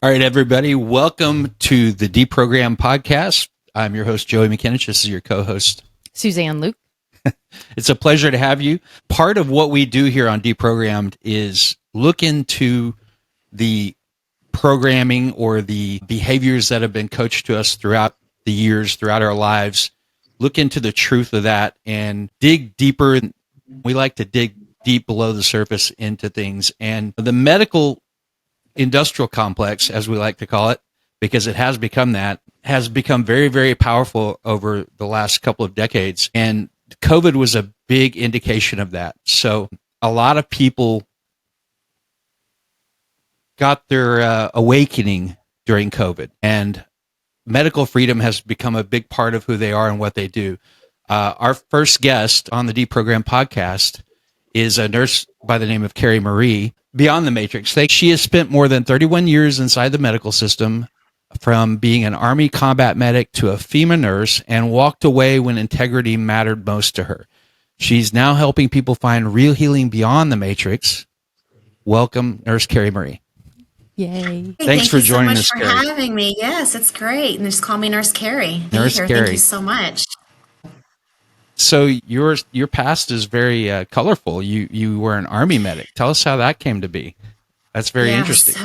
All right, everybody, welcome to the Deprogrammed podcast. I'm your host, Joey McKinnon. This is your co-host, Suzanne Luke. It's a pleasure to have you. Part of what we do here on Deprogrammed is look into the programming or the behaviors that have been coached to us throughout the years, throughout our lives, look into the truth of that and dig deeper. We like to dig deep below the surface into things. And the medical industrial complex, as we like to call it, because it has become that, has become very, very powerful over the last couple of decades. And COVID was a big indication of that. So a lot of people got their awakening during COVID, and medical freedom has become a big part of who they are and what they do. Our first guest on the Deprogrammed podcast is a nurse by the name of Kerrie Marie, beyond the matrix. She has spent more than 31 years inside the medical system, from being an Army combat medic to a FEMA nurse, and walked away when integrity mattered most to her. She's now helping people find real healing beyond the matrix. Welcome, Nurse Kerrie Marie. Yay. Thanks for joining us, Kerrie. Thank you so much for having me. Yes, it's great. And just call me Nurse Kerrie. Nurse Kerrie. Thank you so much. So your past is very colorful. You were an Army medic. Tell us how that came to be. That's very interesting.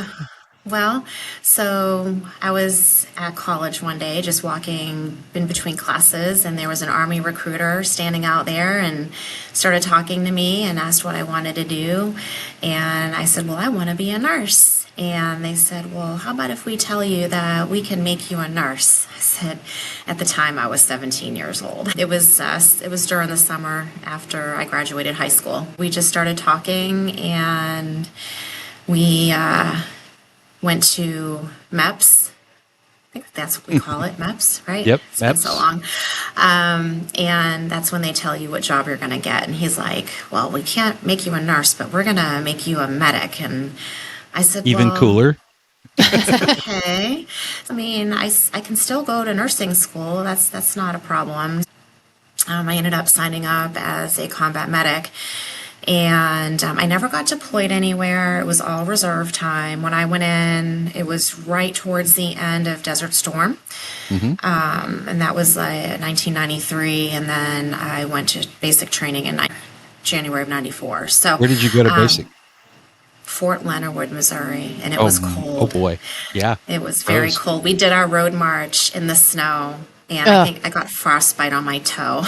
So I was at college one day, just walking in between classes, and there was an Army recruiter standing out there and started talking to me and asked what I wanted to do. And I said, well, I want to be a nurse. And they said, well, how about if we tell you that we can make you a nurse? I said, at the time I was 17 years old. It was during the summer after I graduated high school. We just started talking, and we went to MEPS. I think that's what we call it, MEPS, right? Yep, it's been MEPS. so long. And that's when they tell you what job you're going to get. And he's like, well, we can't make you a nurse, but we're going to make you a medic. And I said, Even well, cooler. okay. I mean, I can still go to nursing school. That's not a problem. I ended up signing up as a combat medic. And I never got deployed anywhere. It was all reserve time. When I went in, it was right towards the end of Desert Storm. Mm-hmm. And that was 1993. And then I went to basic training in January of 94. So Where did you go to basic? Fort Leonard Wood, Missouri. And it was cold. Oh, boy. Yeah. It was very cold. We did our road march in the snow. And I think I got frostbite on my toe.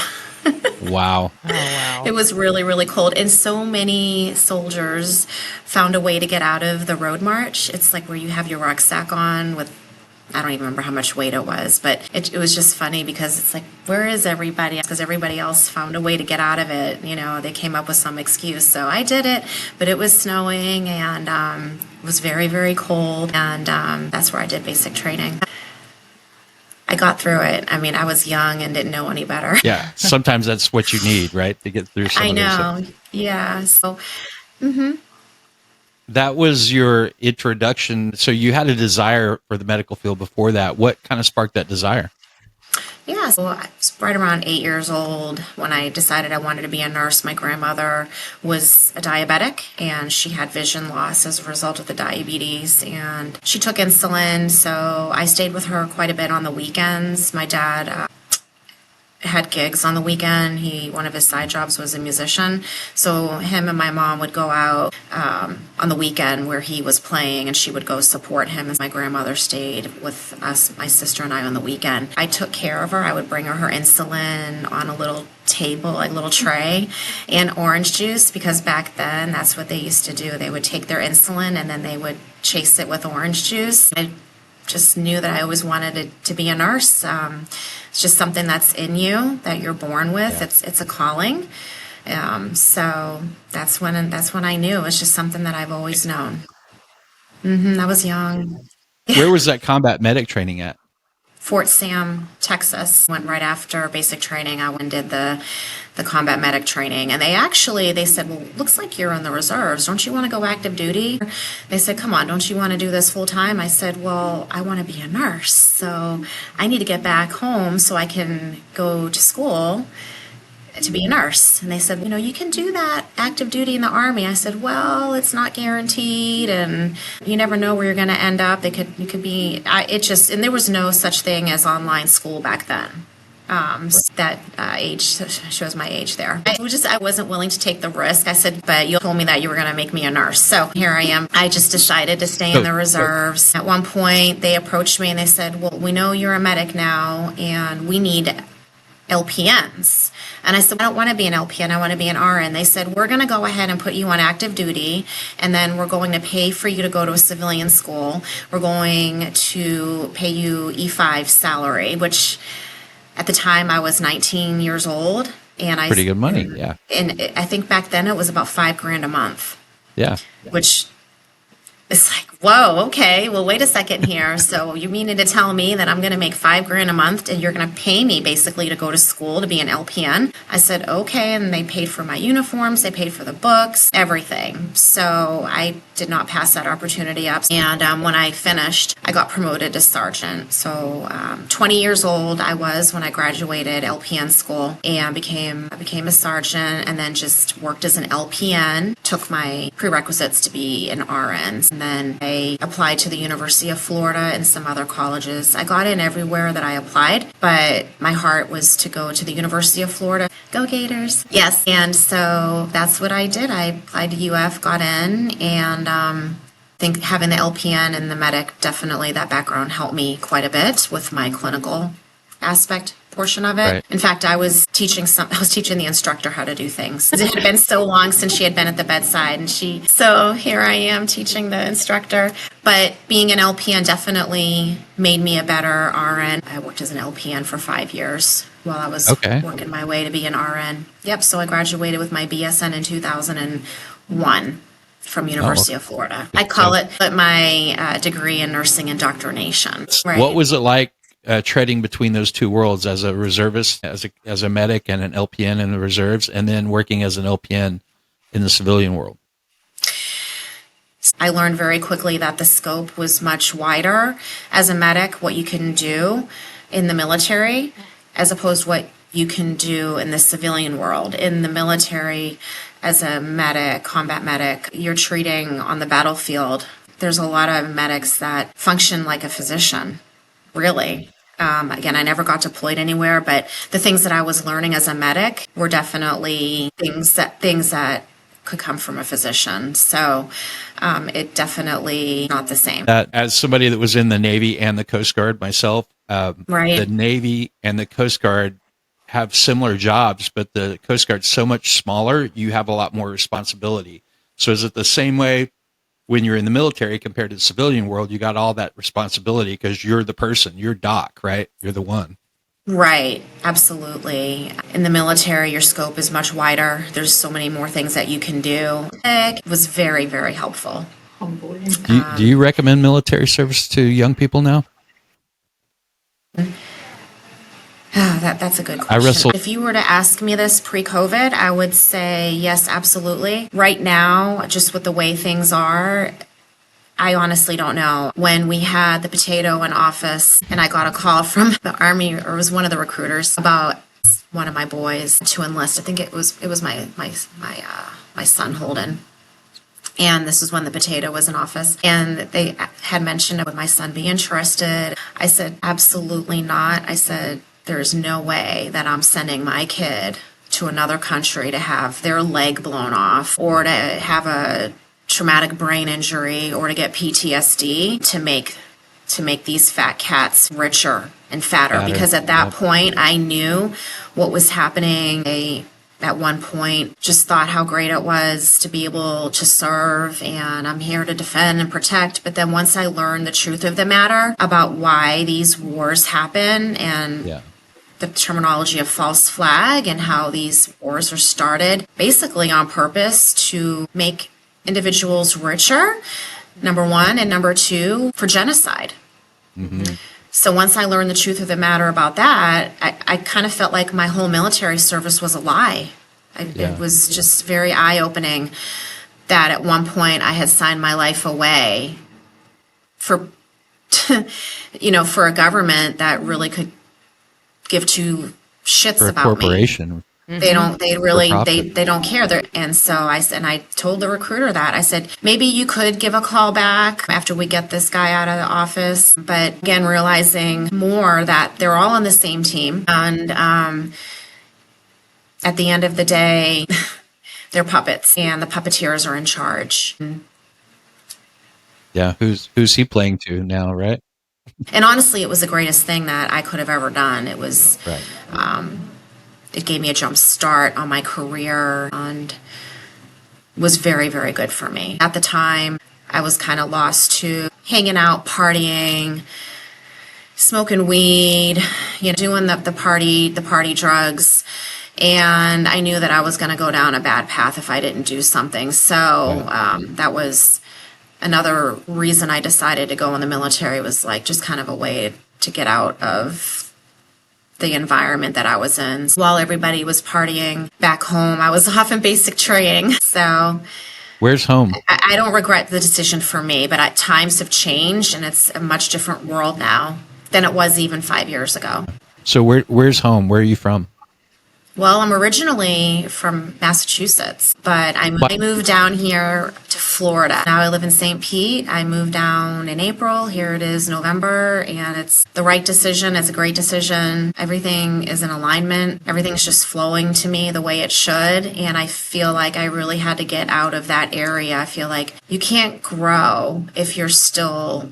Wow. Oh, wow. It was really, really cold. And so many soldiers found a way to get out of the road march. It's like where you have your rucksack on with, I don't even remember how much weight it was, but it was just funny because it's like, where is everybody? Because everybody else found a way to get out of it. You know, they came up with some excuse. So I did it, but it was snowing and it was very, very cold. And that's where I did basic training. I got through it. I mean, I was young and didn't know any better. Yeah. Sometimes that's what you need, right? To get through some I of those know. things. Yeah. So, That was your introduction. So you had a desire for the medical field before that. What kind of sparked that desire? yeah, so I was right around 8 years old when I decided I wanted to be a nurse. My grandmother was a diabetic, and she had vision loss as a result of the diabetes, and she took insulin, so I stayed with her quite a bit on the weekends. My dad had gigs on the weekend. One of his side jobs was a musician, so him and my mom would go out on the weekend where he was playing, and she would go support him, and my grandmother stayed with us, my sister and I, on the weekend. I took care of her. I would bring her insulin on a little table, like a little tray, and orange juice, because back then that's what they used to do. They would take their insulin and then they would chase it with orange juice. I just knew that I always wanted to be a nurse. It's just something that's in you, that you're born with. Yeah. It's a calling. So that's when I knew. It's just something that I've always known. I was young. Where was that combat medic training at? Fort Sam, Texas. Went right after basic training. I went and did the combat medic training. And they said, well, looks like you're in the reserves. Don't you want to go active duty? They said, come on, don't you want to do this full time? I said, well, I want to be a nurse. So I need to get back home so I can go to school to be a nurse. And they said, you can do that active duty in the Army. I said, well, it's not guaranteed, and you never know where you're going to end up. You could be, and there was no such thing as online school back then. That age shows my age there. I wasn't willing to take the risk. I said, but you told me that you were going to make me a nurse. So here I am. I just decided to stay in the reserves. At one point, they approached me and they said, well, we know you're a medic now, and we need LPNs. And I said, I don't want to be an LPN, I want to be an RN. They said, we're going to go ahead and put you on active duty, and then we're going to pay for you to go to a civilian school. We're going to pay you E5 salary, which at the time I was 19 years old. And pretty good money, yeah. And I think back then it was about $5,000 a month. Yeah. Which is like, whoa, okay, well, wait a second here. So you meaning to tell me that I'm going to make $5,000 a month and you're going to pay me basically to go to school to be an LPN? I said, okay. And they paid for my uniforms, they paid for the books, everything. So I did not pass that opportunity up. And when I finished, I got promoted to sergeant. So 20 years old I was when I graduated LPN school, and became a sergeant, and then just worked as an LPN, took my prerequisites to be an RN. And then I applied to the University of Florida and some other colleges. I got in everywhere that I applied, but my heart was to go to the University of Florida. Go Gators! Yes, and so that's what I did. I applied to UF, got in, and I think having the LPN and the medic, definitely that background helped me quite a bit with my clinical aspect portion of it. Right. In fact, I was teaching the instructor how to do things. It had been so long since she had been at the bedside, and so here I am teaching the instructor. But being an LPN definitely made me a better RN. I worked as an LPN for 5 years while I was working my way to be an RN. Yep, so I graduated with my BSN in 2001 from University of Florida. I call it my degree in nursing indoctrination. Right. What was it like treading between those two worlds as a reservist, as a medic and an LPN in the reserves, and then working as an LPN in the civilian world? I learned very quickly that the scope was much wider as a medic, what you can do in the military, as opposed to what you can do in the civilian world. In the military, as a medic, combat medic, you're treating on the battlefield. There's a lot of medics that function like a physician, really. Again, I never got deployed anywhere, but the things that I was learning as a medic were definitely things that could come from a physician. So it definitely not the same. As somebody that was in the Navy and the Coast Guard myself, the Navy and the Coast Guard have similar jobs, but the Coast Guard's so much smaller, you have a lot more responsibility. So is it the same way when you're in the military compared to the civilian world? You got all that responsibility because you're the person, you're Doc, right? You're the one. Right, absolutely. In the military, your scope is much wider. There's so many more things that you can do. It was very, very helpful. Do you recommend military service to young people now? That's a good question. If you were to ask me this pre-COVID, I would say yes, absolutely. Right now, just with the way things are, I honestly don't know. When we had the potato in office and I got a call from the Army, or it was one of the recruiters, about one of my boys to enlist. I think it was my son Holden. And this was when the potato was in office. And they had mentioned, would my son be interested? I said, absolutely not. I said, there's no way that I'm sending my kid to another country to have their leg blown off, or to have a traumatic brain injury, or to get PTSD to make these fat cats richer and fatter. Because at that point, I knew what was happening. At one point, just thought how great it was to be able to serve, and I'm here to defend and protect. But then once I learned the truth of the matter about why these wars happen, and the terminology of false flag, and how these wars are started basically on purpose to make individuals richer, number one, and number two, for genocide. Mm-hmm. So once I learned the truth of the matter about that, I kind of felt like my whole military service was a lie. It was just very eye-opening that at one point I had signed my life away for, for a government that really could give two shits for about a corporation. me. They don't, they For really, profit. they don't care. And so I said, and I told the recruiter that I said, maybe you could give a call back after we get this guy out of the office. But again, realizing more that they're all on the same team. And, at the end of the day, they're puppets and the puppeteers are in charge. Yeah. Who's he playing to now, right? And honestly, it was the greatest thing that I could have ever done. It was, Right. it gave me a jump start on my career and was very, very good for me. At the time, I was kind of lost to hanging out, partying, smoking weed, doing the party drugs. And I knew that I was going to go down a bad path if I didn't do something. So that was another reason I decided to go in the military, was like just kind of a way to get out of the environment that I was in. While everybody was partying back home, I was off in basic training. So Where's home? I don't regret the decision for me, but times have changed and it's a much different world now than it was even 5 years ago. So where's home? Where are you from? Well, I'm originally from Massachusetts, but I moved down here to Florida. Now I live in St. Pete. I moved down in April. Here it is November, and it's the right decision. It's a great decision. Everything is in alignment. Everything's just flowing to me the way it should, and I feel like I really had to get out of that area. I feel like you can't grow if you're still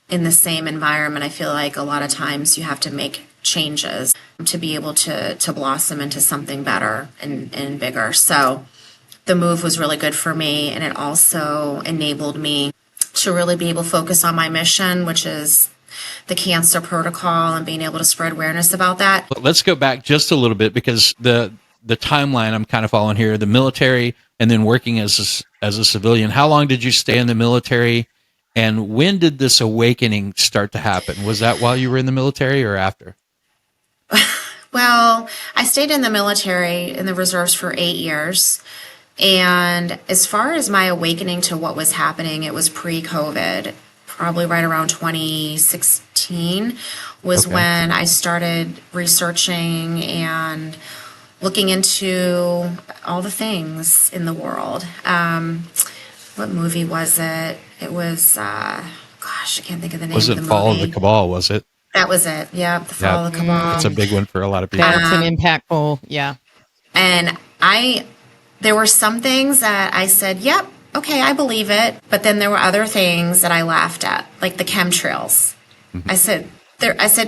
in the same environment. I feel like a lot of times you have to make changes to be able to blossom into something better and bigger. So the move was really good for me, and it also enabled me to really be able to focus on my mission, which is the cancer protocol, and being able to spread awareness about that. But let's go back just a little bit, because the timeline I'm kind of following here, the military and then working as a civilian. How long did you stay in the military, and when did this awakening start to happen? Was that while you were in the military or after? Well, I stayed in the military in the reserves for 8 years. And as far as my awakening to what was happening, it was pre-COVID, probably right around 2016 was when I started researching and looking into all the things in the world. What movie was it? It was, gosh, I can't think of the name of the movie. Was it Fall of the Cabal, was it? That was it. Yeah, the Fall of the Cabal. It's a big one for a lot of people. That's an impactful, yeah. And there were some things that I said, yep, okay, I believe it. But then there were other things that I laughed at, like the chemtrails. I said,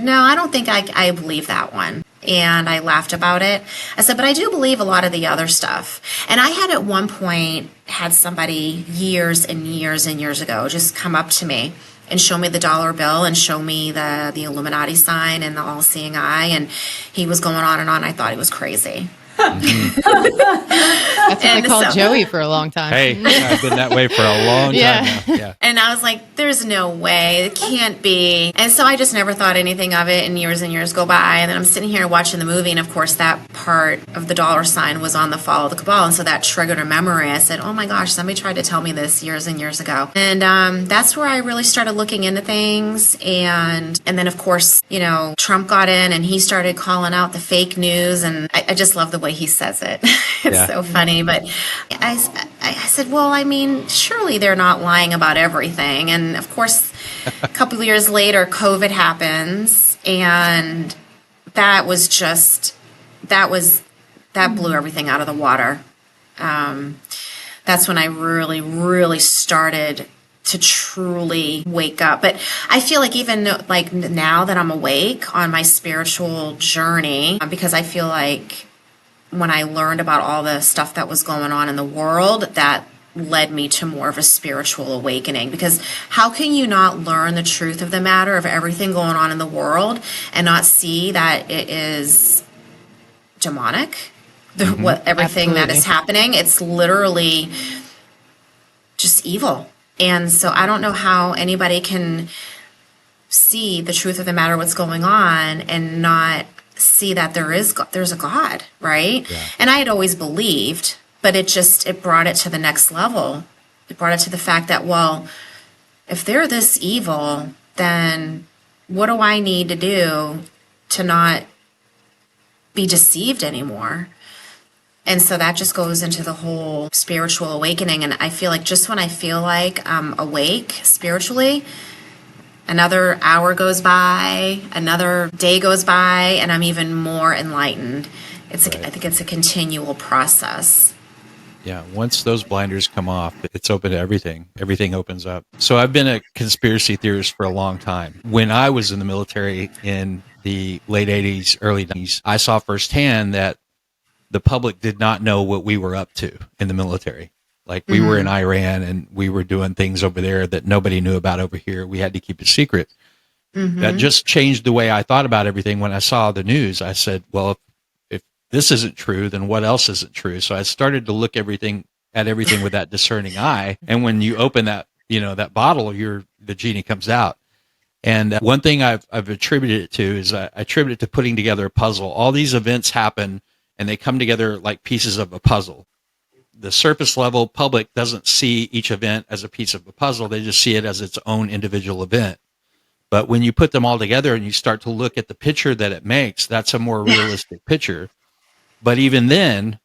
no, I don't think I believe that one. And I laughed about it. I said, but I do believe a lot of the other stuff. And I had at one point had somebody years and years and years ago just come up to me and show me the dollar bill and show me the Illuminati sign and the all-seeing eye. And he was going on and on. I thought he was crazy. That's what I called Joey for a long time. Hey, I've been that way for a long time now. Yeah. And I was like, there's no way. It can't be. And so I just never thought anything of it, and years go by. And then I'm sitting here watching the movie, and of course that part of the dollar sign was on the Fall of the Cabal. And so that triggered a memory. I said, oh my gosh, somebody tried to tell me this years and years ago. And that's where I really started looking into things. And then, of course, Trump got in, and he started calling out the fake news. And I just love the way he says it. It's so funny. But I said, well, I mean, surely they're not lying about everything. And of course, a couple of years later, COVID happens, and that blew everything out of the water. That's when I really, really started to truly wake up. But I feel like even like now that I'm awake on my spiritual journey, because I feel like when I learned about all the stuff that was going on in the world, that led me to more of a spiritual awakening. Because how can you not learn the truth of the matter of everything going on in the world and not see that it is demonic? Everything that is happening, it's literally just evil. And so I don't know how anybody can see the truth of the matter, what's going on, and not see that there's a God, right? Yeah. And I had always believed, but it brought it to the next level. It brought it to the fact that, well, if they're this evil, then what do I need to do to not be deceived anymore? And so that just goes into the whole spiritual awakening. And I feel like just when I feel like I'm awake spiritually, another hour goes by, another day goes by, and I'm even more enlightened. I think it's a continual process. Yeah, once those blinders come off, it's open to everything. Everything opens up. So I've been a conspiracy theorist for a long time. When I was in the military in the late 80s, early 90s, I saw firsthand that the public did not know what we were up to in the military. Like we were in Iran and we were doing things over there that nobody knew about over here. We had to keep it secret. That just changed the way I thought about everything. When I saw the news, I said, well, if this isn't true, then what else isn't true? So I started to look at everything with that discerning eye. And when you open that, that bottle, the genie comes out. And one thing I've attributed it to is I attribute it to putting together a puzzle. All these events happen and they come together like pieces of a puzzle. The surface level public doesn't see each event as a piece of a puzzle. They just see it as its own individual event. But when you put them all together and you start to look at the picture that it makes, that's a more realistic picture. But even then,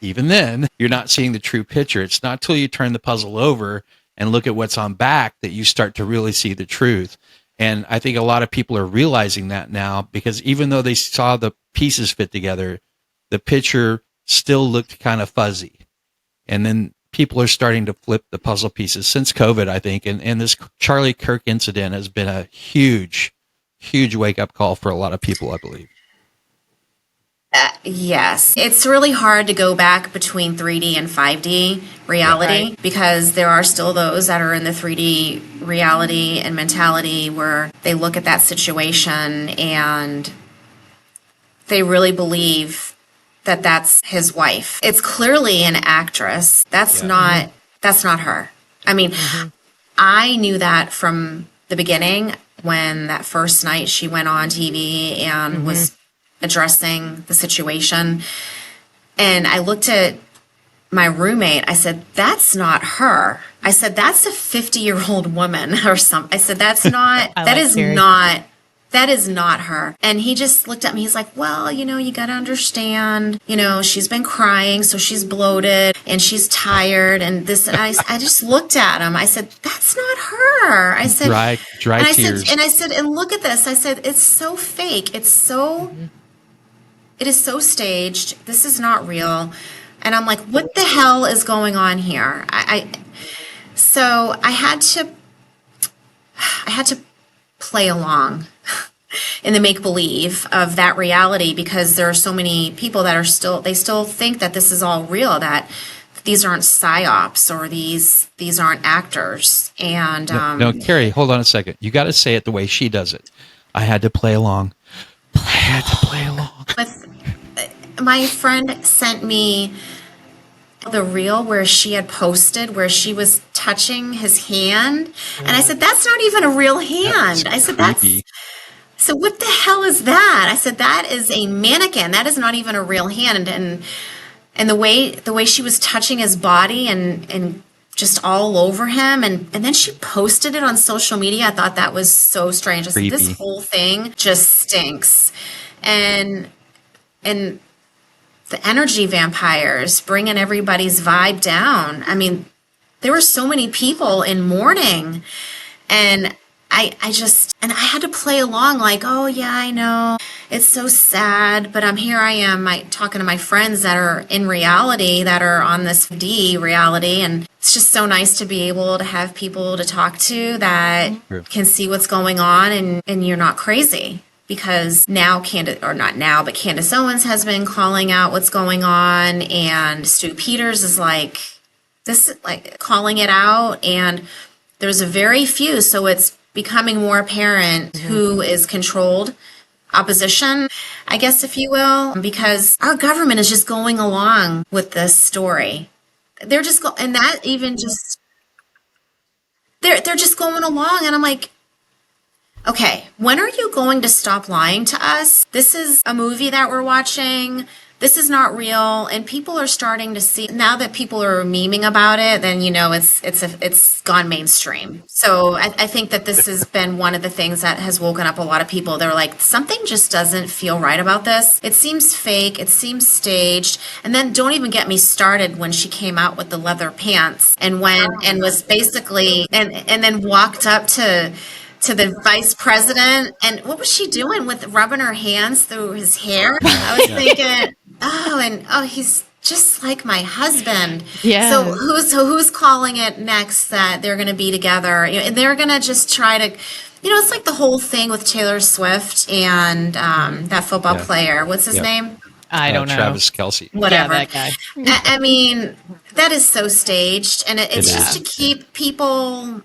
you're not seeing the true picture. It's not till you turn the puzzle over and look at what's on back that you start to really see the truth. And I think a lot of people are realizing that now, because even though they saw the pieces fit together, the picture still looked kind of fuzzy. And then people are starting to flip the puzzle pieces since COVID, I think. And this Charlie Kirk incident has been a huge, huge wake-up call for a lot of people, I believe. Yes. It's really hard to go back between 3D and 5D reality because there are still those that are in the 3D reality and mentality where they look at that situation and they really believe that that's his wife. It's clearly an actress. That's not her. I mean, I knew that from the beginning when that first night she went on TV and was addressing the situation. And I looked at my roommate. I said, that's not her. I said, that's a 50-year-old woman or something. I said, that's not, that is not her. And he just looked at me. He's like, well, you got to understand, she's been crying, so she's bloated and she's tired and this. And I just looked at him. I said, that's not her. I said, dry tears. I said, and look at this. I said, it's so fake. It is so staged. This is not real. And I'm like, what the hell is going on here? So I had to play along in the make-believe of that reality because there are so many people that they still think that this is all real, that these aren't psyops or these aren't actors. And no, Kerrie, hold on a second. You got to say it the way she does it. I had to play along. My friend sent me the reel where she had posted where she was touching his hand, and I said, that's not even a real hand. I said, so what the hell is that? I said, that is a mannequin. That is not even a real hand. And the way she was touching his body and just all over him, and then she posted it on social media. I thought that was so strange. I said, this whole thing just stinks. And the energy vampires bringing everybody's vibe down. I mean, there were so many people in mourning, and I had to play along like, oh yeah, I know it's so sad, but I am talking to my friends that are in reality, that are on this D reality, and it's just so nice to be able to have people to talk to that can see what's going on, and you're not crazy. Because now Candace Owens has been calling out what's going on, and Stu Peters is calling it out, and there's a very few, so it's becoming more apparent who is controlled opposition, I guess, if you will, because our government is just going along with this story. They're just they're just going along, and I'm like, okay, when are you going to stop lying to us? This is a movie that we're watching. this is not real, and people are starting to see now that people are memeing about it. Then it's gone mainstream. So I think that this has been one of the things that has woken up a lot of people. They're like, something just doesn't feel right about this. It seems fake. It seems staged. And then don't even get me started when she came out with the leather pants and was basically and then walked up to the vice president, and what was she doing with rubbing her hands through his hair? I was thinking, he's just like my husband. Yeah. So who's calling it next that they're going to be together? And they're going to just try to, it's like the whole thing with Taylor Swift and that football player. What's his name? I don't know. Travis Kelce. Whatever. Yeah, that guy. I mean, that is so staged, and it's just to keep people.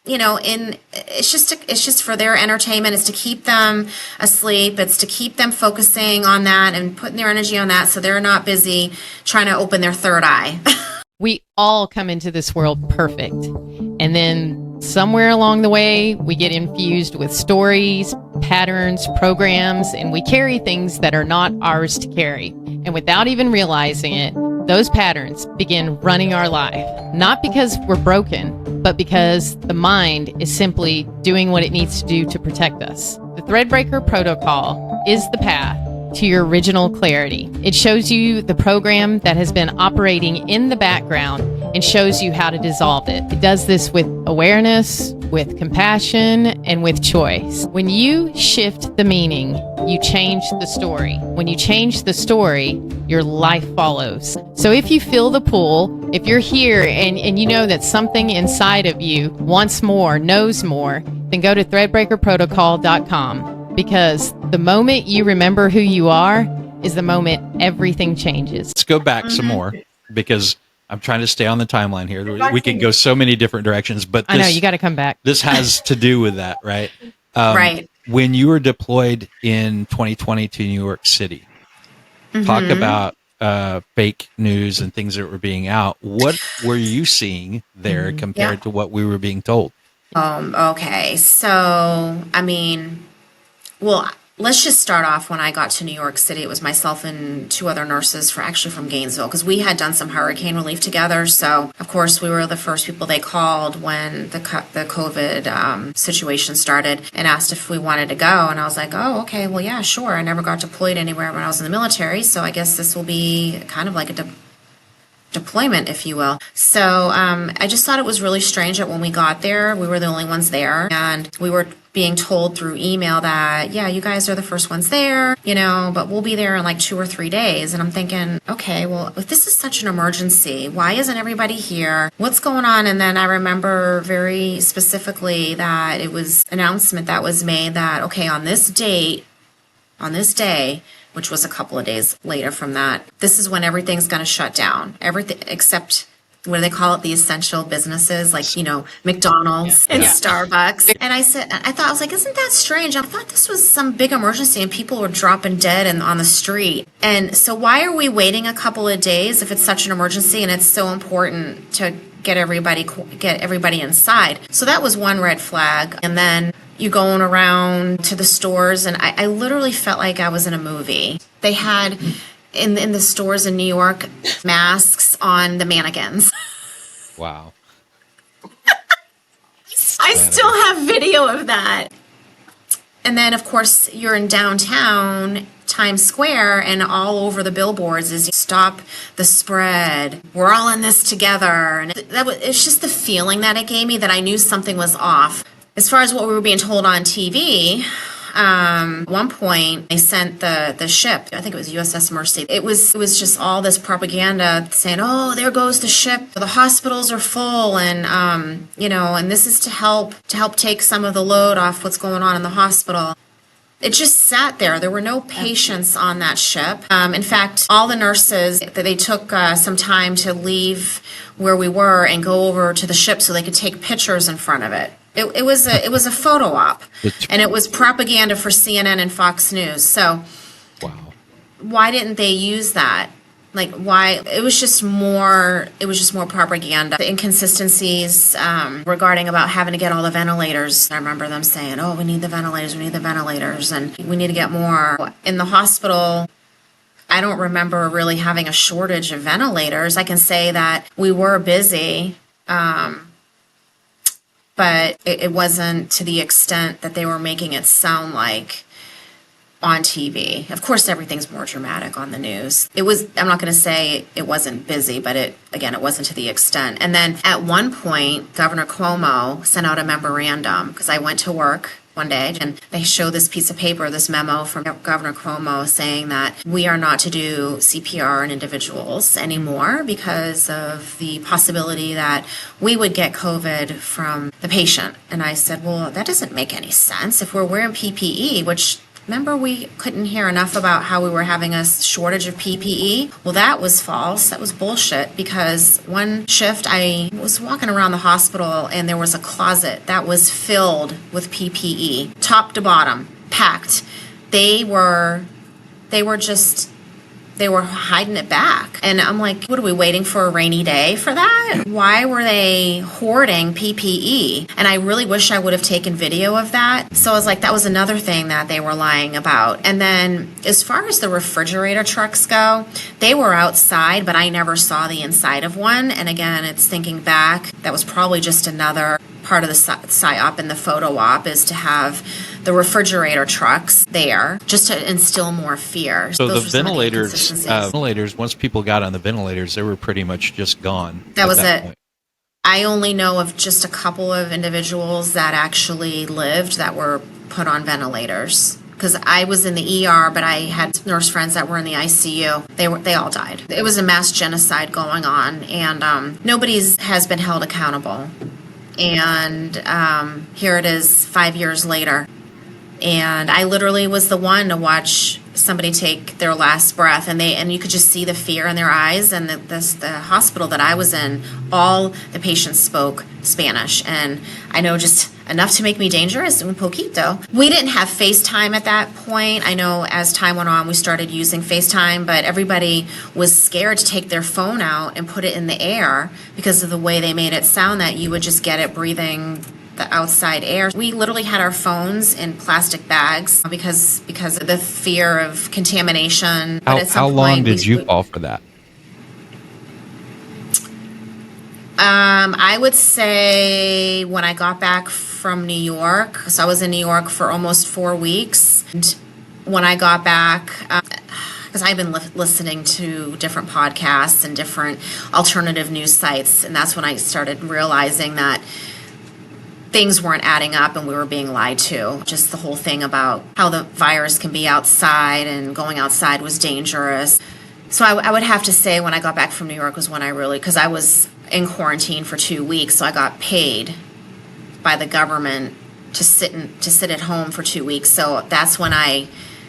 It's just for their entertainment. It's to keep them asleep. It's to keep them focusing on that and putting their energy on that, so they're not busy trying to open their third eye. We all come into this world perfect. And then somewhere along the way, we get infused with stories, patterns, programs, and we carry things that are not ours to carry. And without even realizing it, those patterns begin running our life, not because we're broken, but because the mind is simply doing what it needs to do to protect us. The Threadbreaker Protocol is the path to your original clarity. It shows you the program that has been operating in the background and shows you how to dissolve it. It does this with awareness, with compassion, and with choice. When you shift the meaning, you change the story. When you change the story, your life follows. So if you feel the pull, if you're here and you know that something inside of you wants more, knows more, then go to threadbreakerprotocol.com. Because the moment you remember who you are is the moment everything changes. Let's go back some more, because I'm trying to stay on the timeline here. We can go so many different directions, but I know, you got to come back. This has to do with that, right? Right. When you were deployed in 2020 to New York City, talk about fake news and things that were being out. What were you seeing there compared to what we were being told? Okay. So, let's just start off when I got to New York City. It was myself and two other nurses from Gainesville, because we had done some hurricane relief together. So, of course, we were the first people they called when the COVID situation started and asked if we wanted to go. And I was like, oh, okay, well, yeah, sure. I never got deployed anywhere when I was in the military, so I guess this will be kind of like a deployment, if you will. So I just thought it was really strange that when we got there, we were the only ones there, and we were being told through email that, yeah, you guys are the first ones there, but we'll be there in like 2 or 3 days. And I'm thinking, okay, well, if this is such an emergency, why isn't everybody here? What's going on? And then I remember very specifically that it was an announcement that was made that, okay, on this day, which was a couple of days later from that, this is when everything's going to shut down. Everything except, what do they call it? The essential businesses, like, McDonald's and Starbucks. And I was like, isn't that strange? I thought this was some big emergency and people were dropping dead on the street. And so why are we waiting a couple of days if it's such an emergency and it's so important to get everybody inside? So that was one red flag. And then you going around to the stores, and I literally felt like I was in a movie. They had in the stores in New York masks on the mannequins. Wow. I still have video of that. And then, of course, you're in downtown Times Square, and all over the billboards is stop the spread. We're all in this together. And it's just the feeling that it gave me that I knew something was off. As far as what we were being told on TV, at one point they sent the ship, I think it was USS Mercy. It was just all this propaganda saying, oh, there goes the ship. The hospitals are full, and and this is to help take some of the load off what's going on in the hospital. It just sat there. There were no patients on that ship. In fact, all the nurses, they took some time to leave where we were and go over to the ship so they could take pictures in front of it. It was a photo op, and it was propaganda for CNN and Fox News. So, wow, why didn't they use that? Like, why? It was just more propaganda. The inconsistencies regarding about having to get all the ventilators. I remember them saying, oh, we need the ventilators, and we need to get more. In the hospital, I don't remember really having a shortage of ventilators. I can say that we were busy, but it wasn't to the extent that they were making it sound like on TV. Of course, everything's more dramatic on the news. It was, I'm not going to say it wasn't busy, but it wasn't to the extent. And then at one point, Governor Cuomo sent out a memorandum because I went to work one day and they show this piece of paper, this memo from Governor Cuomo saying that we are not to do CPR on individuals anymore because of the possibility that we would get COVID from the patient. And I said, well, that doesn't make any sense. If we're wearing PPE, which remember we couldn't hear enough about how we were having a shortage of PPE? Well, that was false. That was bullshit because one shift I was walking around the hospital and there was a closet that was filled with PPE, top to bottom, packed. They were hiding it back. And I'm like, what are we waiting for, a rainy day for that? Why were they hoarding PPE? And I really wish I would have taken video of that. So I was like, that was another thing that they were lying about. And then as far as the refrigerator trucks go, they were outside, but I never saw the inside of one. And again, it's thinking back, that was probably just another part of the PSYOP and the photo op is to have the refrigerator trucks there just to instill more fear. So the ventilators, once people got on the ventilators, they were pretty much just gone. That was it. Point. I only know of just a couple of individuals that actually lived that were put on ventilators. Because I was in the ER, but I had nurse friends that were in the ICU. They all died. It was a mass genocide going on, and nobody has been held accountable. And here it is 5 years later. And I literally was the one to watch somebody take their last breath, and you could just see the fear in their eyes. And the hospital that I was in, all the patients spoke Spanish, and I know just enough to make me dangerous, un poquito. We didn't have FaceTime at that point. I know as time went on, we started using FaceTime, but everybody was scared to take their phone out and put it in the air because of the way they made it sound that you would just get it breathing the outside air. We literally had our phones in plastic bags because of the fear of contamination. How long did you fall for that? I would say when I got back from New York, so I was in New York for almost 4 weeks. And when I got back, because I've been listening to different podcasts and different alternative news sites, and that's when I started realizing that things weren't adding up and we were being lied to. Just the whole thing about how the virus can be outside and going outside was dangerous. So I would have to say when I got back from New York was when I really, because I was in quarantine for 2 weeks, so I got paid by the government to sit at home for 2 weeks. So that's when I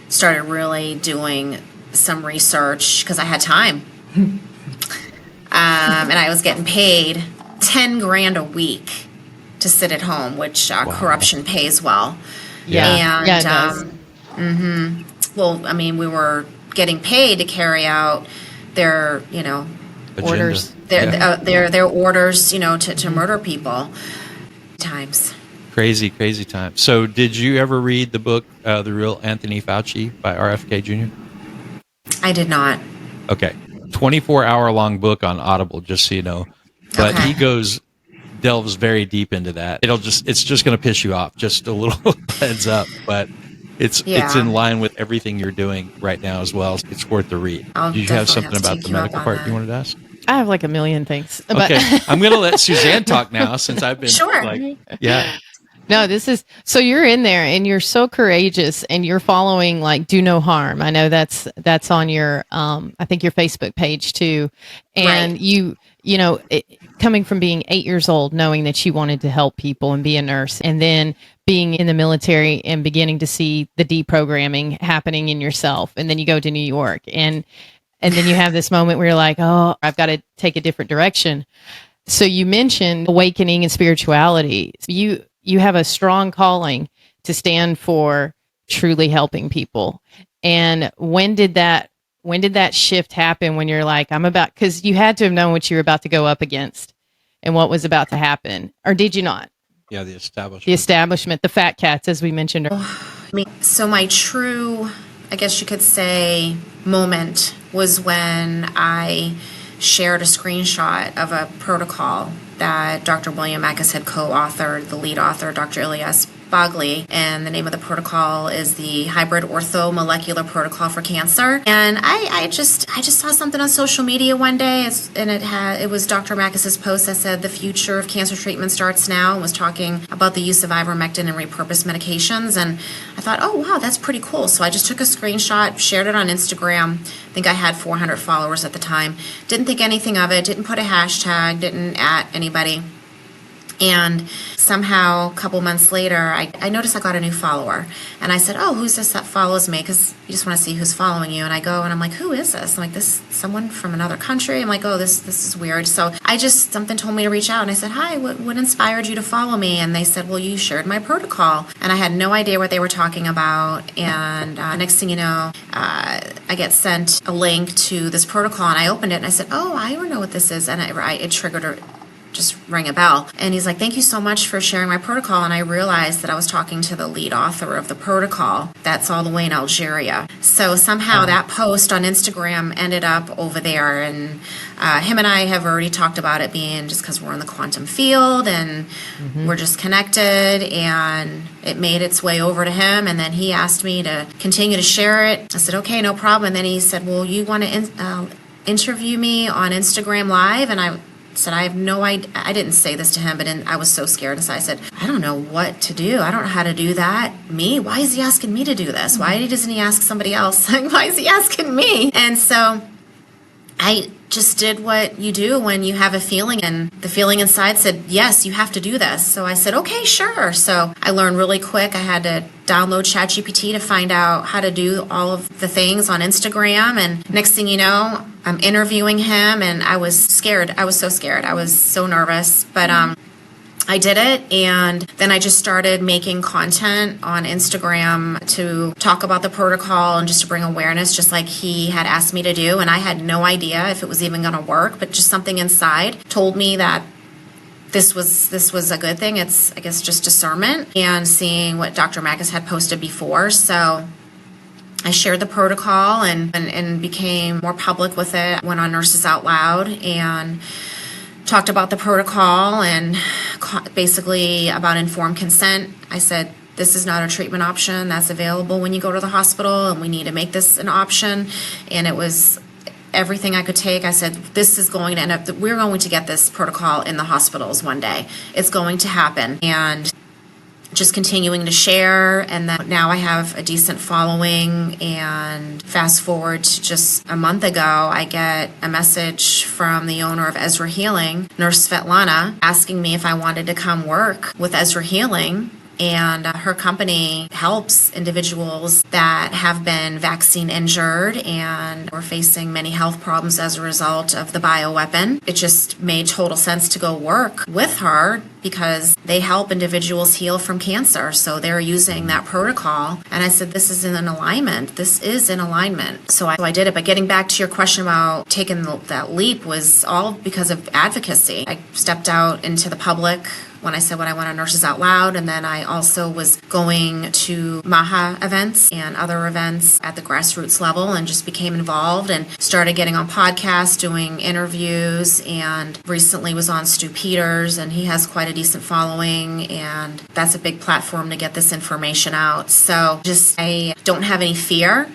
started really doing some research because I had time. And I was getting paid $10,000 a week to sit at home, which corruption pays well. Yeah. And yeah, it does. Well, I mean, we were getting paid to carry out their, orders. Their orders, to murder people. Times. Crazy time. So did you ever read the book, The Real Anthony Fauci by RFK Jr.? I did not. Okay. 24-hour long book on Audible, just so you know. But he delves very deep into that. It's just going to piss you off. Just a little heads up, but it's in line with everything you're doing right now as well. It's worth the read. Did you have something about the medical part you wanted to ask? I have like a million things. Okay, I'm going to let Suzanne talk now since I've been No, so you're in there and you're so courageous and you're following like do no harm. I know that's on your I think your Facebook page too. And coming from being 8 years old, knowing that you wanted to help people and be a nurse, and then being in the military and beginning to see the deprogramming happening in yourself. And then you go to New York and then you have this moment where you're like, oh, I've got to take a different direction. So you mentioned awakening and spirituality. You have a strong calling to stand for truly helping people. And when did that shift happen when you're like, because you had to have known what you were about to go up against and what was about to happen, or did you not? Yeah, the establishment. The fat cats, as we mentioned earlier. So my true I guess you could say, moment was when I shared a screenshot of a protocol that Dr. William Mackes had co-authored, the lead author, Dr. Ilyas Bogley, and the name of the protocol is the Hybrid Orthomolecular Protocol for Cancer. And I just saw something on social media one day, and it was Dr. Mackes' post that said the future of cancer treatment starts now, and was talking about the use of ivermectin and repurposed medications. And I thought, oh wow, that's pretty cool. So I just took a screenshot, shared it on Instagram. I think I had 400 followers at the time. Didn't think anything of it. Didn't put a hashtag. Didn't @ anybody. And somehow, a couple months later, I noticed I got a new follower. And I said, oh, who's this that follows me? Because you just want to see who's following you. And I go, and I'm like, who is this? I'm like, this someone from another country? I'm like, oh, this is weird. So something told me to reach out. And I said, hi, what inspired you to follow me? And they said, well, you shared my protocol. And I had no idea what they were talking about. And next thing you know, I get sent a link to this protocol. And I opened it, and I said, oh, I don't know what this is. And it triggered just rang a bell. And he's like, thank you so much for sharing my protocol. And I realized that I was talking to the lead author of the protocol that's all the way in Algeria. So somehow that post on Instagram ended up over there. And him and I have already talked about it being just because we're in the quantum field and we're just connected. And it made its way over to him. And then he asked me to continue to share it. I said, okay, no problem. And then he said, well, you want to interview me on Instagram Live? And I said, I have no idea. I didn't say this to him, but I was so scared. So I said, I don't know what to do. I don't know how to do that. Me? Why is he asking me to do this? Why doesn't he ask somebody else? Like, why is he asking me? And so I just did what you do when you have a feeling, and the feeling inside said, yes, you have to do this. So I said, okay, sure. So I learned really quick. I had to download ChatGPT to find out how to do all of the things on Instagram. And next thing you know, I'm interviewing him, and I was scared. I was so scared. I was so nervous. But I did it, and then I just started making content on Instagram to talk about the protocol and just to bring awareness, just like he had asked me to do. And I had no idea if it was even going to work, but just something inside told me that this was a good thing. It's, I guess, just discernment and seeing what Dr. Mackes had posted before. So I shared the protocol and became more public with it. Went on Nurses Out Loud and talked about the protocol and basically about informed consent. I said, this is not a treatment option that's available when you go to the hospital, and we need to make this an option. And it was everything I could take. I said, this is going to end up, we're going to get this protocol in the hospitals one day. It's going to happen. And just continuing to share, and then now I have a decent following. And fast forward to just a month ago, I get a message from the owner of Ezra Healing, Nurse Svetlana, asking me if I wanted to come work with Ezra Healing. And her company helps individuals that have been vaccine injured and were facing many health problems as a result of the bioweapon. It just made total sense to go work with her because they help individuals heal from cancer. So they're using that protocol. And I said, this is in alignment. This is in alignment. So I did it. But getting back to your question about taking that leap was all because of advocacy. I stepped out into the public when I said what I want on Nurses Out Loud, and then I also was going to MAHA events and other events at the grassroots level and just became involved and started getting on podcasts, doing interviews, and recently was on Stu Peters, and he has quite a decent following, and that's a big platform to get this information out. So I don't have any fear.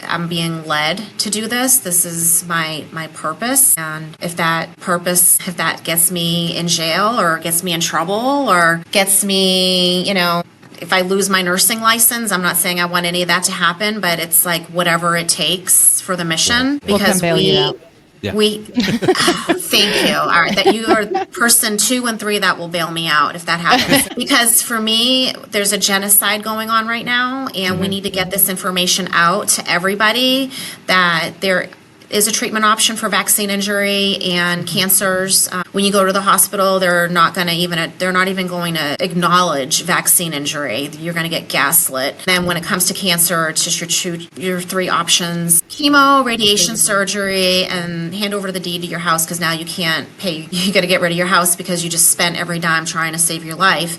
I'm being led to do this. This is my purpose. And if that gets me in jail or gets me in trouble or gets me, if I lose my nursing license, I'm not saying I want any of that to happen, but it's like whatever it takes for the mission. We'll come bail you out. Yeah. Thank you. All right, that you are person 2 and 3 that will bail me out if that happens. Because for me, there's a genocide going on right now, and we need to get this information out to everybody that there is a treatment option for vaccine injury and cancers. When you go to the hospital, they're not even going to acknowledge vaccine injury. You're going to get gaslit. Then when it comes to cancer, it's just your 3 options: chemo, radiation surgery, and hand over the deed to your house, because now you can't pay. You got to get rid of your house because you just spent every dime trying to save your life.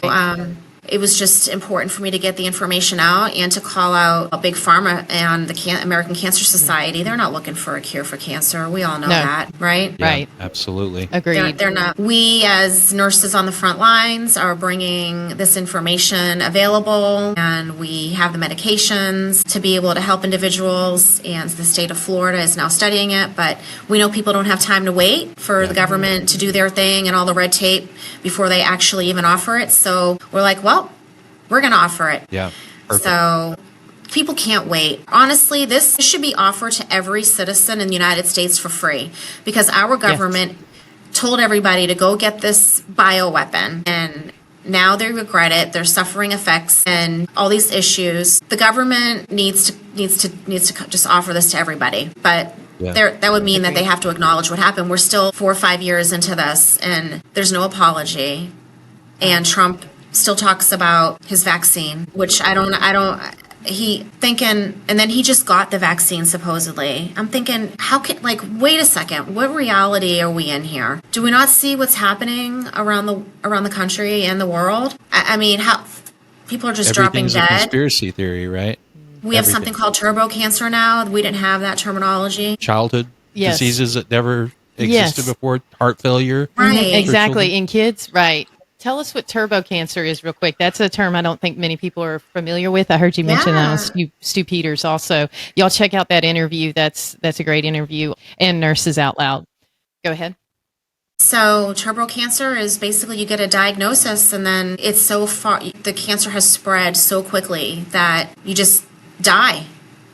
it was just important for me to get the information out and to call out a big pharma and the American Cancer Society. They're not looking for a cure for cancer. We all know that, right? Yeah, Right. absolutely. Agreed. They're not. We, as nurses on the front lines, are bringing this information available, and we have the medications to be able to help individuals. And the state of Florida is now studying it, but we know people don't have time to wait for the government to do their thing and all the red tape before they actually even offer it. So we're like, well, we're going to offer it. Yeah. Perfect. So people can't wait. Honestly, this should be offered to every citizen in the United States for free, because our government told everybody to go get this bioweapon, and now they regret it. They're suffering effects and all these issues. The government needs to just offer this to everybody. But that would mean that they have to acknowledge what happened. We're still 4 or 5 years into this, and there's no apology. And Trump still talks about his vaccine, which he thinking, and then he just got the vaccine supposedly. I'm thinking, wait a second, what reality are we in here? Do we not see what's happening around the country and the world? I mean, how people are just dropping dead. Everything's a conspiracy theory, right? We have something called turbo cancer now. We didn't have that terminology. Childhood diseases that never existed before, heart failure. Right. Exactly. In kids, right. Tell us what turbo cancer is real quick. That's a term I don't think many people are familiar with. I heard you mention that on Stu Peters also. Y'all check out that interview. That's a great interview. And Nurses Out Loud. Go ahead. So turbo cancer is basically you get a diagnosis, and then it's so far, the cancer has spread so quickly that you just die.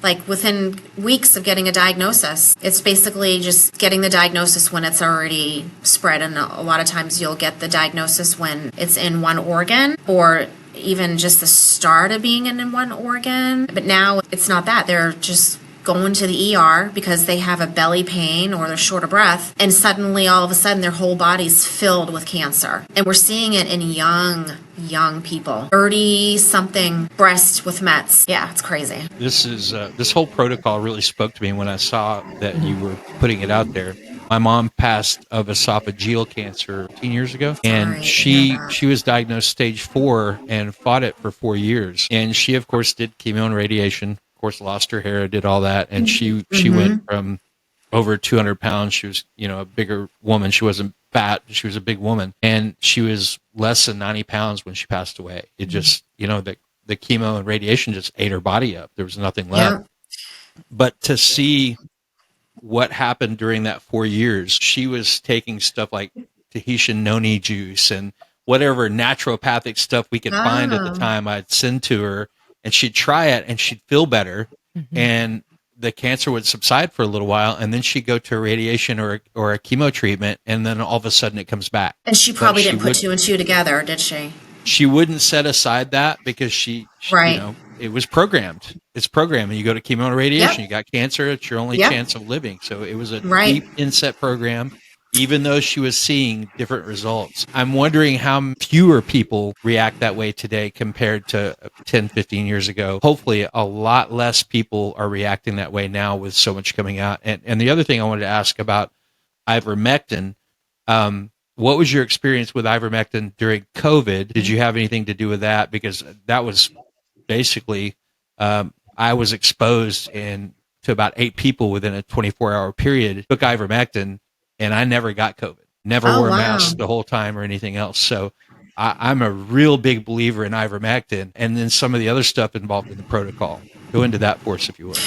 Like within weeks of getting a diagnosis. It's basically just getting the diagnosis when it's already spread. And a lot of times you'll get the diagnosis when it's in one organ, or even just the start of being in one organ. But now it's not that. They're just going to the ER because they have a belly pain or they're short of breath, and suddenly all of a sudden their whole body's filled with cancer. And we're seeing it in young people, 30-something breast with Mets. Yeah, it's crazy. This whole protocol really spoke to me when I saw that you were putting it out there. My mom passed of esophageal cancer 10 years ago, and she was diagnosed stage 4 and fought it for 4 years. And she, of course, did chemo and radiation. Course, lost her hair, did all that, and she went from over 200 pounds. She was, a bigger woman. She wasn't fat. She was a big woman, and she was less than 90 pounds when she passed away. It just, the chemo and radiation just ate her body up. There was nothing left. Yeah. But to see what happened during that 4 years, she was taking stuff like Tahitian noni juice and whatever naturopathic stuff we could find at the time. I'd send to her. And she'd try it, and she'd feel better, and the cancer would subside for a little while, and then she'd go to a radiation or a chemo treatment, and then all of a sudden it comes back. And she probably didn't put 2 and 2 together, did she? She wouldn't set aside that because she it was programmed. It's programmed. And you go to chemo and radiation, you got cancer, it's your only chance of living. So it was a deep inset program, even though she was seeing different results. I'm wondering how fewer people react that way today compared to 10, 15 years ago. Hopefully, a lot less people are reacting that way now with so much coming out. And the other thing I wanted to ask about ivermectin, what was your experience with ivermectin during COVID? Did you have anything to do with that? Because that was basically, I was exposed to about 8 people within a 24-hour period, took ivermectin, and I never got COVID, never wore a mask the whole time or anything else. So I'm a real big believer in ivermectin, and then some of the other stuff involved in the protocol. Go into that for us, if you would.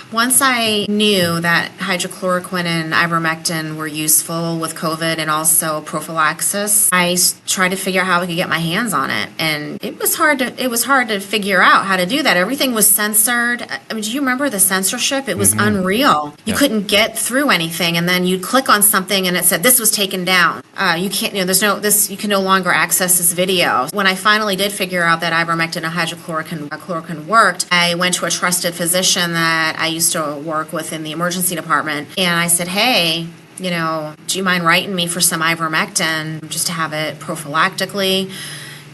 Once I knew that hydrochloroquine and ivermectin were useful with COVID and also prophylaxis, I tried to figure out how I could get my hands on it. And it was hard to figure out how to do that. Everything was censored. I mean, do you remember the censorship? It was unreal. You couldn't get through anything. And then you'd click on something and it said, this was taken down. You can't, you can no longer access this video. When I finally did figure out that ivermectin and hydrochloroquine worked, I went to a trusted physician that I used to work with in the emergency department, and I said, hey, do you mind writing me for some ivermectin just to have it prophylactically?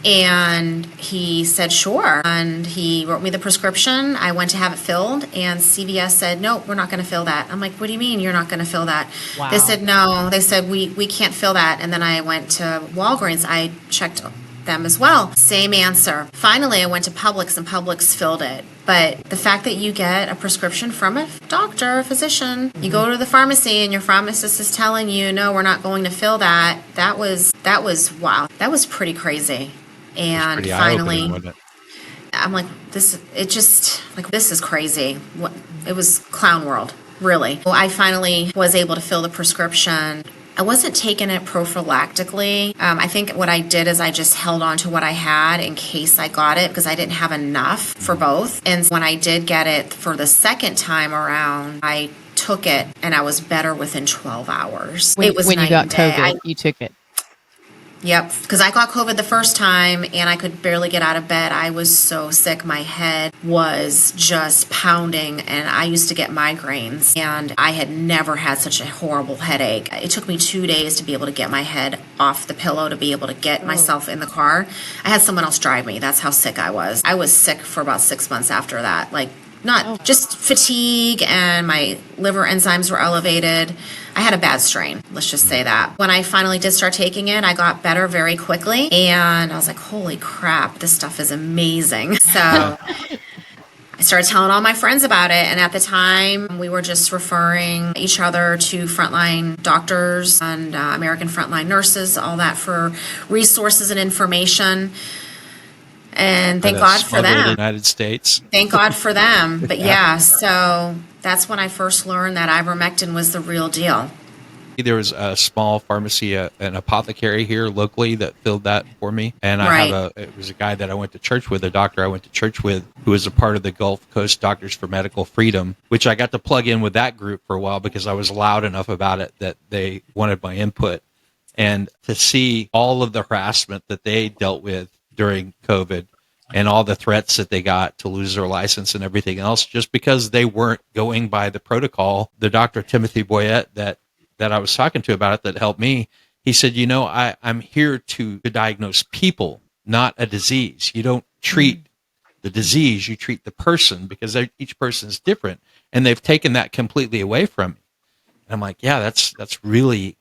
And he said, sure. And he wrote me the prescription. I went to have it filled, and CVS said, no, we're not going to fill that. I'm like, what do you mean you're not going to fill that? Wow. They said, no. They said, we can't fill that. And then I went to Walgreens. I checked them as well. Same answer. Finally, I went to Publix and Publix filled it. But the fact that you get a prescription from a doctor, a physician, you go to the pharmacy and your pharmacist is telling you, no, we're not going to fill that. That was wow. That was pretty crazy. And pretty finally, eye-opening, wasn't it? I'm like, this is crazy. It was clown world, really. Well, I finally was able to fill the prescription. I wasn't taking it prophylactically. I think what I did is I just held on to what I had in case I got it because I didn't have enough for both. And when I did get it for the second time around, I took it and I was better within 12 hours. When you got day. COVID, you took it. Yep, because I got COVID the first time and I could barely get out of bed. I was so sick. My head was just pounding and I used to get migraines and I had never had such a horrible headache. It took me 2 days to be able to get my head off the pillow to be able to get myself in the car. I had someone else drive me. That's how sick I was. I was sick for about 6 months after that. Just fatigue and my liver enzymes were elevated. I had a bad strain, let's just say that. When I finally did start taking it, I got better very quickly. And I was like, holy crap, this stuff is amazing. So I started telling all my friends about it. And at the time, we were just referring each other to frontline doctors and American frontline nurses, all that for resources and information. And thank God for them. The United States. Thank God for them. But yeah, so that's when I first learned that ivermectin was the real deal. There was a small pharmacy, an apothecary here locally that filled that for me. And it was a guy that I went to church with, a doctor I went to church with, who was a part of the Gulf Coast Doctors for Medical Freedom, which I got to plug in with that group for a while because I was loud enough about it that they wanted my input. And to see all of the harassment that they dealt with during COVID and all the threats that they got to lose their license and everything else, just because they weren't going by the protocol. The Dr. Timothy Boyette that I was talking to about it that helped me, he said, I'm here to diagnose people, not a disease. You don't treat the disease, you treat the person because each person is different. And they've taken that completely away from me. And I'm like, yeah, that's really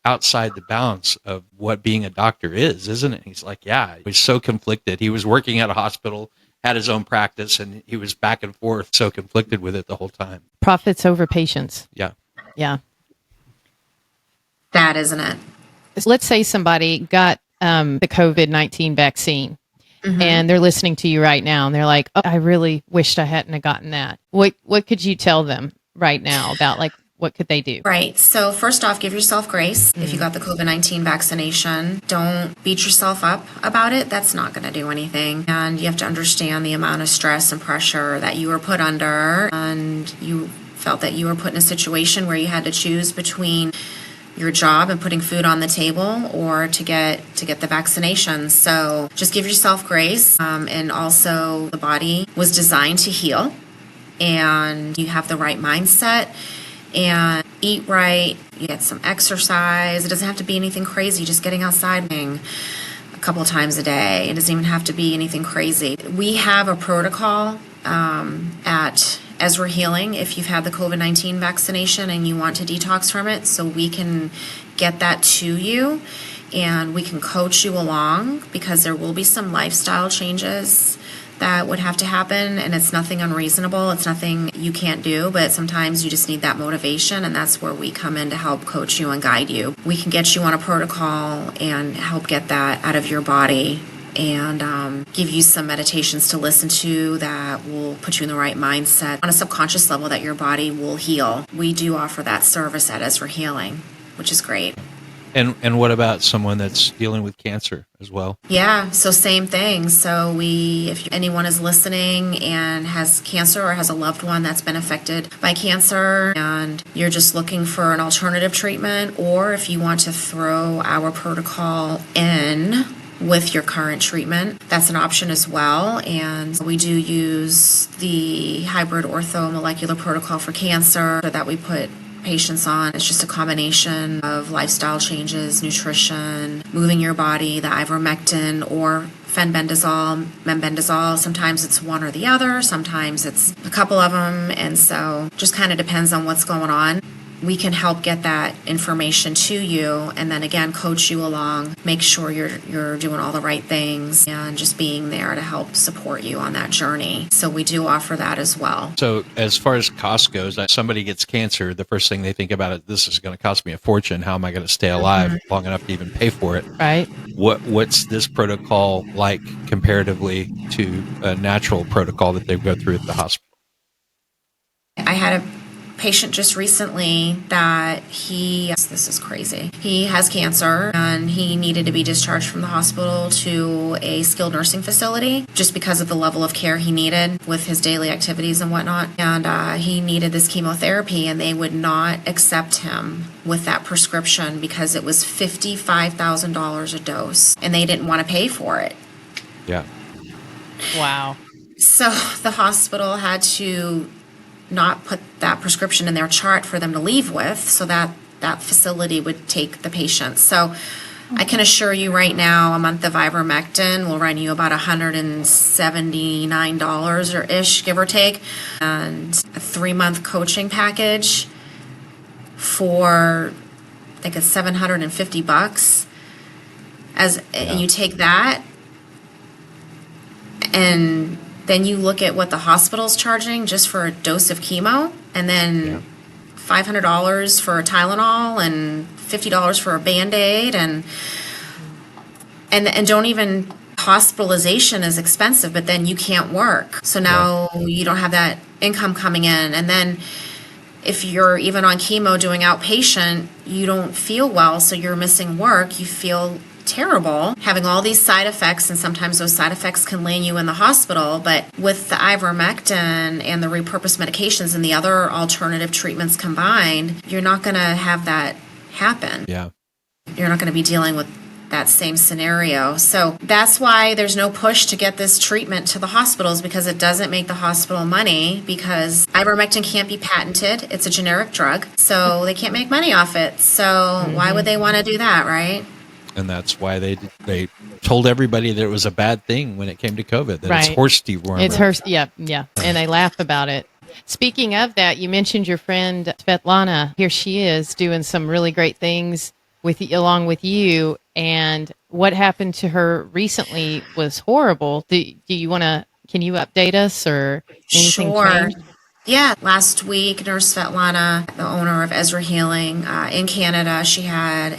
outside the bounds of what being a doctor is, isn't it? He's like, yeah, he was so conflicted. He was working at a hospital, had his own practice, and he was back and forth, so conflicted with it the whole time. Profits over patients. Yeah. Yeah. That, isn't it? Let's say somebody got the COVID-19 vaccine and they're listening to you right now and they're like, oh, I really wished I hadn't have gotten that. What could you tell them right now about what could they do? Right. So first off, give yourself grace. If you got the COVID-19 vaccination, don't beat yourself up about it. That's not going to do anything. And you have to understand the amount of stress and pressure that you were put under. And you felt that you were put in a situation where you had to choose between your job and putting food on the table or to get the vaccination. So just give yourself grace. And also the body was designed to heal and you have the right mindset. And eat right, you get some exercise. It doesn't have to be anything crazy, just getting outside a couple times a day. It doesn't even have to be anything crazy. We have a protocol at Ezra Healing if you've had the COVID-19 vaccination and you want to detox from it, so we can get that to you and we can coach you along because there will be some lifestyle changes that would have to happen, and it's nothing unreasonable. It's nothing you can't do, but sometimes you just need that motivation, and that's where we come in to help coach you and guide you. We can get you on a protocol and help get that out of your body and give you some meditations to listen to that will put you in the right mindset on a subconscious level that your body will heal. We do offer that service at Ezra Healing, which is great. And what about someone that's dealing with cancer as well? Yeah, so same thing. So if anyone is listening and has cancer or has a loved one that's been affected by cancer and you're just looking for an alternative treatment, or if you want to throw our protocol in with your current treatment, that's an option as well. And we do use the hybrid orthomolecular protocol for cancer that we put patients on. It's just a combination of lifestyle changes, nutrition, moving your body, the ivermectin or fenbendazole, membendazole. Sometimes it's one or the other, sometimes it's a couple of them, and so just kind of depends on what's going on. we can help get that information to you, and then again coach you along, make sure you're doing all the right things, and just being there to help support you on that journey. So we do offer that as well. So as far as cost goes, somebody gets cancer, the first thing they think about is, this is going to cost me a fortune. How am I going to stay alive long enough to even pay for it? Right. What's this protocol like comparatively to a natural protocol that they go through at the hospital? I had a patient just recently that this is crazy. He has cancer and he needed to be discharged from the hospital to a skilled nursing facility just because of the level of care he needed with his daily activities and whatnot. And he needed this chemotherapy, and they would not accept him with that prescription because it was $55,000 a dose, and they didn't want to pay for it. Yeah. Wow. So the hospital had to not put that prescription in their chart for them to leave with, so that that facility would take the patient. So I can assure you right now, a month of ivermectin will run you about $179 or ish, give or take, and a 3-month coaching package for, I think it's $750. And you take that, and then you look at what the hospital's charging just for a dose of chemo, and then $500 for a Tylenol and $50 for a Band-Aid, and don't even, hospitalization is expensive, but then you can't work. So now you don't have that income coming in. And then if you're even on chemo doing outpatient, you don't feel well, so you're missing work, you feel terrible, having all these side effects, and sometimes those side effects can land you in the hospital. But with the ivermectin and the repurposed medications and the other alternative treatments combined, you're not going to have that happen. Yeah. You're not going to be dealing with that same scenario. So that's why there's no push to get this treatment to the hospitals, because it doesn't make the hospital money, because ivermectin can't be patented. It's a generic drug, so they can't make money off it. So why would they want to do that, right? And that's why they told everybody that it was a bad thing when it came to COVID, that it's horse dewormer. It's horse, yeah. And they laugh about it. Speaking of that, you mentioned your friend Svetlana. Here she is doing some really great things along with you. And what happened to her recently was horrible. Can you update us, or anything changed? Yeah, last week, Nurse Svetlana, the owner of Ezra Healing in Canada, she had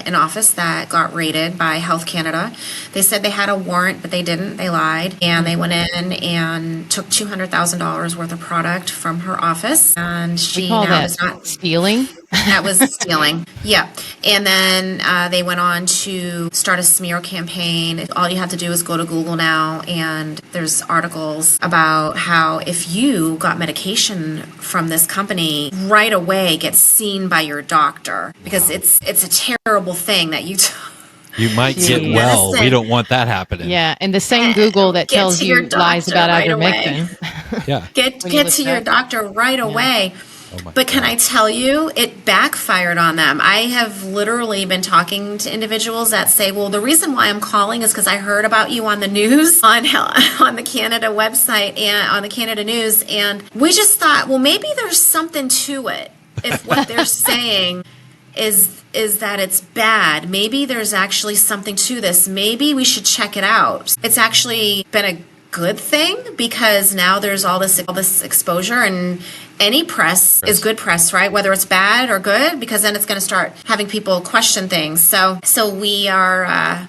an office that got raided by Health Canada. They said they had a warrant, but they didn't. They lied. And they went in and took $200,000 worth of product from her office. And she now is not stealing. That was stealing. Yeah. And then they went on to start a smear campaign. All you have to do is go to Google now, and there's articles about how if you got medication from this company, right away get seen by your doctor, because it's a terrible thing that you you might get well. We don't want that happening. Yeah, and the same Google that tells you lies about ivermectin. Yeah. Get to your doctor right away. But can I tell you, it backfired on them. I have literally been talking to individuals that say, well, the reason why I'm calling is because I heard about you on the news, on the Canada website and on the Canada News, and we just thought, well, maybe there's something to it. If what they're saying is that it's bad, maybe there's actually something to this. Maybe we should check it out. It's actually been a good thing, because now there's all this exposure, and any press is good press, right? Whether it's bad or good, because then it's going to start having people question things. So we are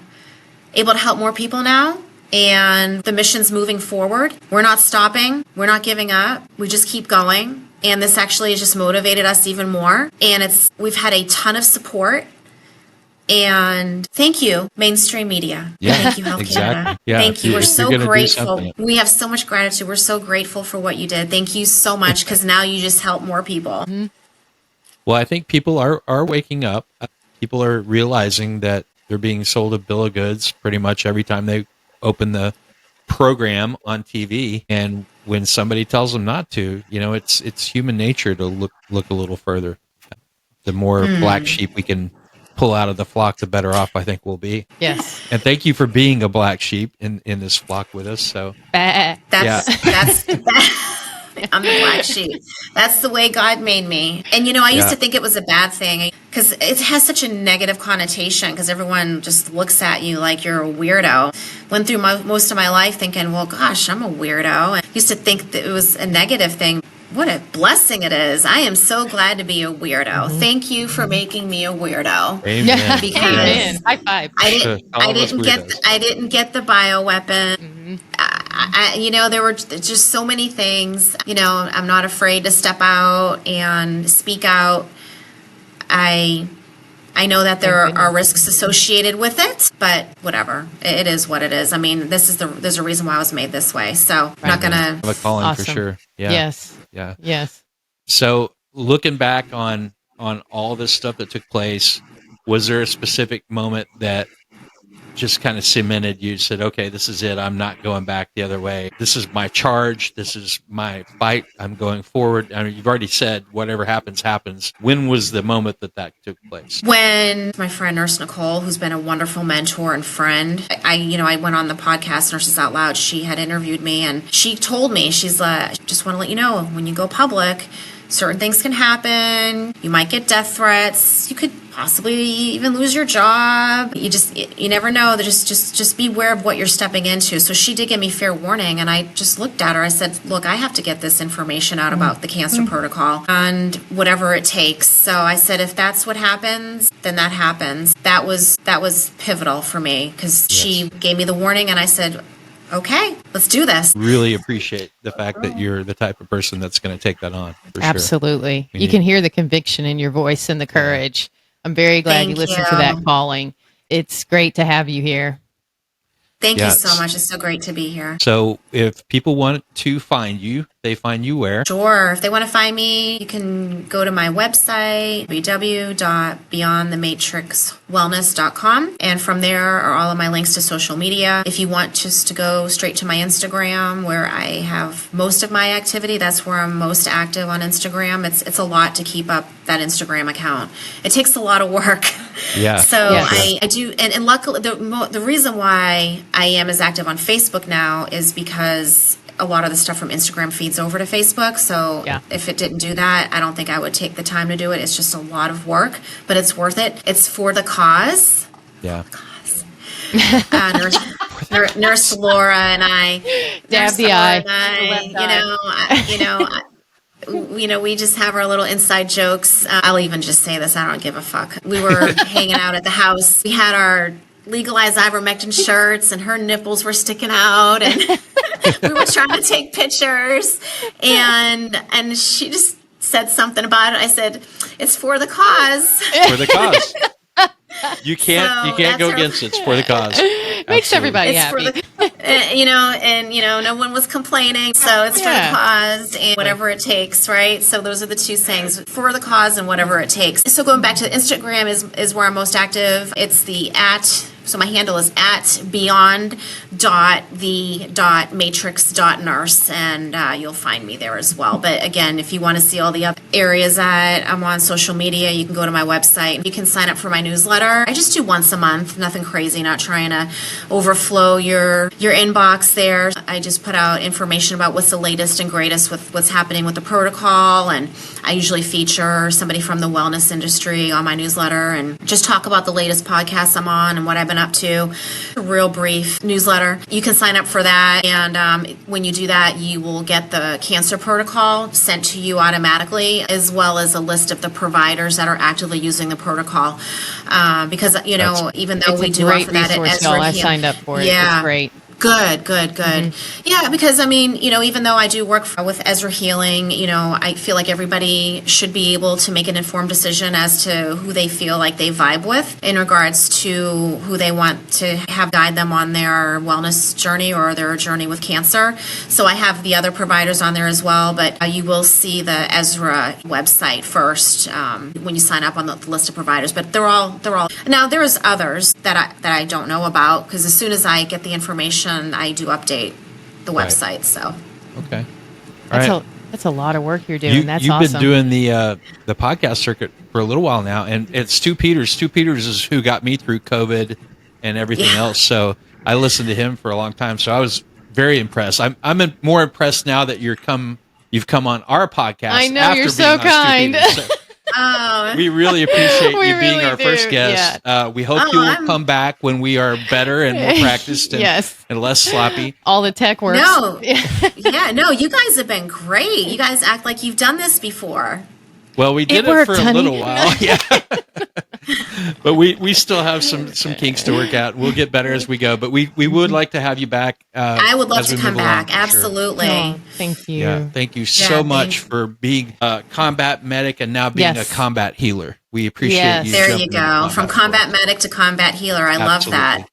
able to help more people now, and the mission's moving forward. We're not stopping. We're not giving up. We just keep going. And this actually has just motivated us even more. And we've had a ton of support. And thank you, mainstream media. Yeah, thank you, Health exactly. Canada. Yeah, thank you. We're so grateful. Yeah. We have so much gratitude. We're so grateful for what you did. Thank you so much, because now you just help more people. Well, I think people are waking up. People are realizing that they're being sold a bill of goods pretty much every time they open the program on TV. And when somebody tells them not to, it's human nature to look a little further. The more black sheep we can pull out of the flock, the better off I think we'll be. Yes. And thank you for being a black sheep in this flock with us. So That's I'm the black sheep. That's the way God made me. And, I used to think it was a bad thing because it has such a negative connotation because everyone just looks at you like you're a weirdo. Went through most of my life thinking, well, gosh, I'm a weirdo. And used to think that it was a negative thing. What a blessing it is. I am so glad to be a weirdo. Mm-hmm. Thank you for making me a weirdo. Amen. Because Amen. High five. I didn't get the bioweapon. Mm-hmm. There were just so many things. I'm not afraid to step out and speak out. I know that there are risks associated with it, but whatever. It is what it is. I mean, there's a reason why I was made this way. So I'm not going to... have a calling for sure. Yeah. Yes. Yeah. Yes. So looking back on all this stuff that took place, was there a specific moment that just kind of cemented you, said, okay, this is it. I'm not going back the other way. This is my charge. This is my fight. I'm going forward. I mean, you've already said whatever happens, happens. When was the moment that took place? When my friend Nurse Nicole, who's been a wonderful mentor and friend, I went on the podcast Nurses Out Loud. She had interviewed me and she told me, she's like, just want to let you know, when you go public, certain things can happen. You might get death threats. You could possibly even lose your job. You never know. Just be aware of what you're stepping into. So she did give me fair warning, and I just looked at her. I said, look, I have to get this information out about the cancer protocol and whatever it takes. So I said, if that's what happens, then that happens. That was pivotal for me because she gave me the warning, and I said, okay, let's do this. Really appreciate the fact that you're the type of person that's going to take that on. Absolutely. Sure. You can hear the conviction in your voice and the courage. I'm very glad you listened to that calling. It's great to have you here. Thank you so much. It's so great to be here. So if people want to find you, they find you where? Sure. If they want to find me, you can go to my website, www.beyondthematrixwellness.com. And from there are all of my links to social media. If you want just to go straight to my Instagram, where I have most of my activity, that's where I'm most active on Instagram. It's a lot to keep up that Instagram account. It takes a lot of work. Yeah. So I do. And luckily, the reason why I am as active on Facebook now is because a lot of the stuff from Instagram feeds over to Facebook. So if it didn't do that, I don't think I would take the time to do it. It's just a lot of work, but it's worth it. It's for the cause. Yeah. Nurse Laura and I, we just have our little inside jokes. I'll even just say this. I don't give a fuck. We were hanging out at the house. We had our legalized ivermectin shirts and her nipples were sticking out and we were trying to take pictures and she just said something about it. I said, it's for the cause. For the cause. You can't go against it. It's for the cause. Makes everybody happy. No one was complaining. So it's for the cause and whatever it takes, right? So those are the two things, for the cause and whatever it takes. So going back to Instagram is where I'm most active. It's so my handle is @beyond.the.matrix.nurse, and you'll find me there as well. But again, if you want to see all the other areas that I'm on social media, you can go to my website. You can sign up for my newsletter. I just do once a month, nothing crazy, not trying to overflow your inbox there. I just put out information about what's the latest and greatest with what's happening with the protocol, and I usually feature somebody from the wellness industry on my newsletter and just talk about the latest podcasts I'm on and what I've been up to. A real brief newsletter. You can sign up for that, and when you do that, you will get the cancer protocol sent to you automatically, as well as a list of the providers that are actively using the protocol. Because even though we do offer that at Ezra, I signed up for it. Yeah, it's great. Good. Mm-hmm. Yeah, because even though I do work with Ezra Healing, I feel like everybody should be able to make an informed decision as to who they feel like they vibe with in regards to who they want to have guide them on their wellness journey or their journey with cancer. So I have the other providers on there as well, but you will see the Ezra website first when you sign up on the list of providers. But they're all. Now there's others that I don't know about, because as soon as I get the information, I do update the website. So okay, that's a lot of work you're doing. That's you've awesome. been doing the podcast circuit for a little while now, and it's Stu Peters. Stu Peters is who got me through COVID and everything else. So I listened to him for a long time. So I was very impressed. I'm more impressed now that you you've come on our podcast. I know, after you're being so on kind. Stupid. So we really appreciate We you being really our do, first guest. We hope Oh, you will I'm- come back when we are better and more practiced and, Yes. and less sloppy. All the tech works. No. Yeah, no, you guys have been great. You guys act like you've done this before. Well, we did it worked, for a honey. little while. Yeah. But we still have some kinks to work out. We'll get better as we go. But we would like to have you back. I would love as to we come move along, back. for sure. Absolutely. Oh, thank you. Yeah, thank you so thank much you. for being a combat medic and now being Yes. a combat healer. We appreciate Yes. you. There you jumping into go. combat From for combat us. medic to combat healer. I love that. Absolutely.